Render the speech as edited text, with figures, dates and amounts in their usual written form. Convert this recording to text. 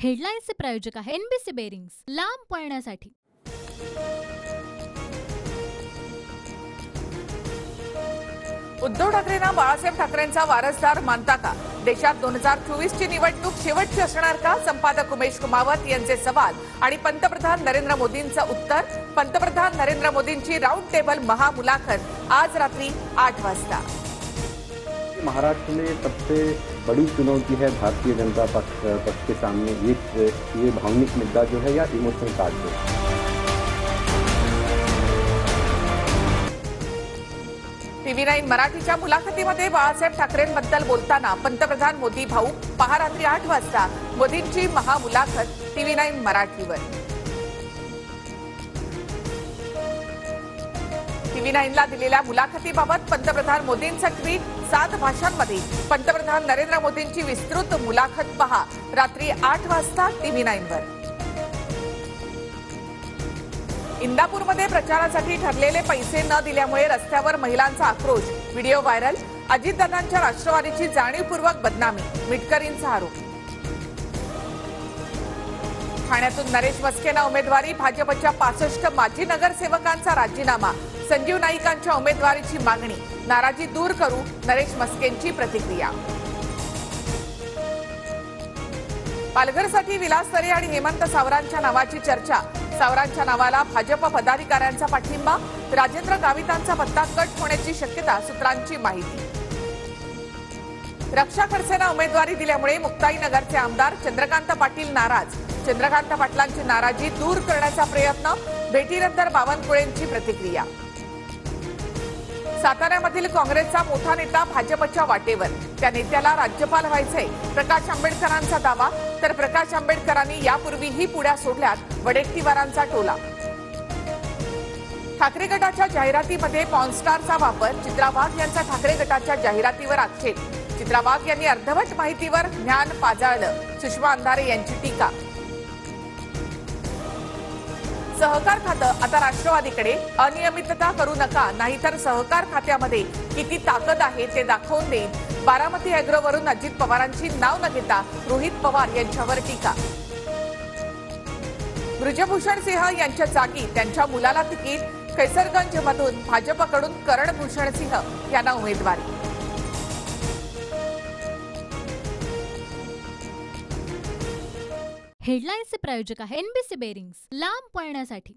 हेडलाईन्सचे प्रायोजक आहे NBC bearings, लांब पळण्यासाठी। उद्धव ठाकरेंना बाळासाहेब ठाकरेंचा वारसदार मानता का? देशात 2024 ची निवडणूक शेवटची असणार का? संपादक उमेश कुमावत यांचे सवाल आणि पंतप्रधान नरेंद्र मोदींचं उत्तर। पंतप्रधान नरेंद्र मोदींची राउंड टेबल महामुलाखत आज रात्री 8 वाजता। महाराष्ट्र में सबसे बड़ी चुनौती है भारतीय जनता पक्ष के सामने ये भावनिक मुद्दा जो है या इमोशनल कार्ड जो है। TV9 मराठीच्या मुलाखतीमध्ये बाळासाहेब ठाकरेंबद्दल बोलताना पंतप्रधान मोदी भाऊ पहा रात्री 8 वाजता मोदींची महामुलाखत TV9 मराठीवर। TV9 ला दिलेल्या मुलाखतीबाबत पंतप्रधान मोदींचं ट्विट 7 भाषांमध्ये। पंतप्रधान नरेंद्र मोदींची विस्तृत मुलाखत पहा रात्री 8 वाजता TV9 वर। इंदापूरमध्ये प्रचारासाठी ठरलेले पैसे न दिल्यामुळे रस्त्यावर महिलांचा आक्रोश, व्हिडिओ व्हायरल। अजितदादांच्या राष्ट्रवादीची जाणीवपूर्वक बदनामी, मिटकरींचा आरोप। ठाण्यातून नरेश मस्केंना उमेदवारी, भाजपच्या 65 माजी नगरसेवकांचा राजीनामा, संजीव नाईकांच्या उमेदवारीची मागणी, नाराजी दूर करू नरेश मस्केंची प्रतिक्रिया। पालघरसाठी विलास तरे आणि हेमंत सावरांच्या नावाची चर्चा, सावरांच्या नावाला भाजप पदाधिकाऱ्यांचा पाठिंबा, राजेंद्र गावितांचा पत्ता कट होण्याची शक्यता, सूत्रांची माहिती। रक्षा खडसेंना उमेदवारी दिल्यामुळे मुक्ताईनगरचे आमदार चंद्रकांत पाटील नाराज, चंद्रकांत पाटलांची नाराजी दूर करण्याचा प्रयत्न, भेटीनंतर बावनकुळेंची प्रतिक्रिया। साताऱ्यामधील काँग्रेसचा मोठा नेता भाजपच्या वाटेवर, त्या नेत्याला राज्यपाल व्हायचे प्रकाश आंबेडकरांचा दावा, तर प्रकाश आंबेडकरांनी यापूर्वीही पुढ्या सोडल्यात वडेट्टीवारांचा टोला। ठाकरे गटाच्या जाहिरातीमध्ये पॉर्नस्टारचा वापर, चित्रा वाघ यांचा ठाकरे गटाच्या जाहिरातीवर आक्षेप, चित्रा वाघ यांनी अर्धवट माहितीवर ज्ञान पाजाळलं, सुषमा अंधारे यांची टीका। सहकार खातं आता राष्ट्रवादीकडे, अनियमितता करू नका नाहीतर सहकार खात्यामध्ये किती ताकद आहे ते दाखवून देईन, बारामती अॅग्रोवरून अजित पवारांची नाव न घेता रोहित पवार यांच्यावर टीका। ब्रिजभूषण सिंह यांच्या जागी त्यांच्या मुलाला तिकीट, कैसरगंजमधून भाजपकडून करणभूषण सिंह यांना उमेदवारी। हेडलाईन्सचे प्रायोजक आहे एनबीसी बेरिंग्स, लांब पळण्यासाठी।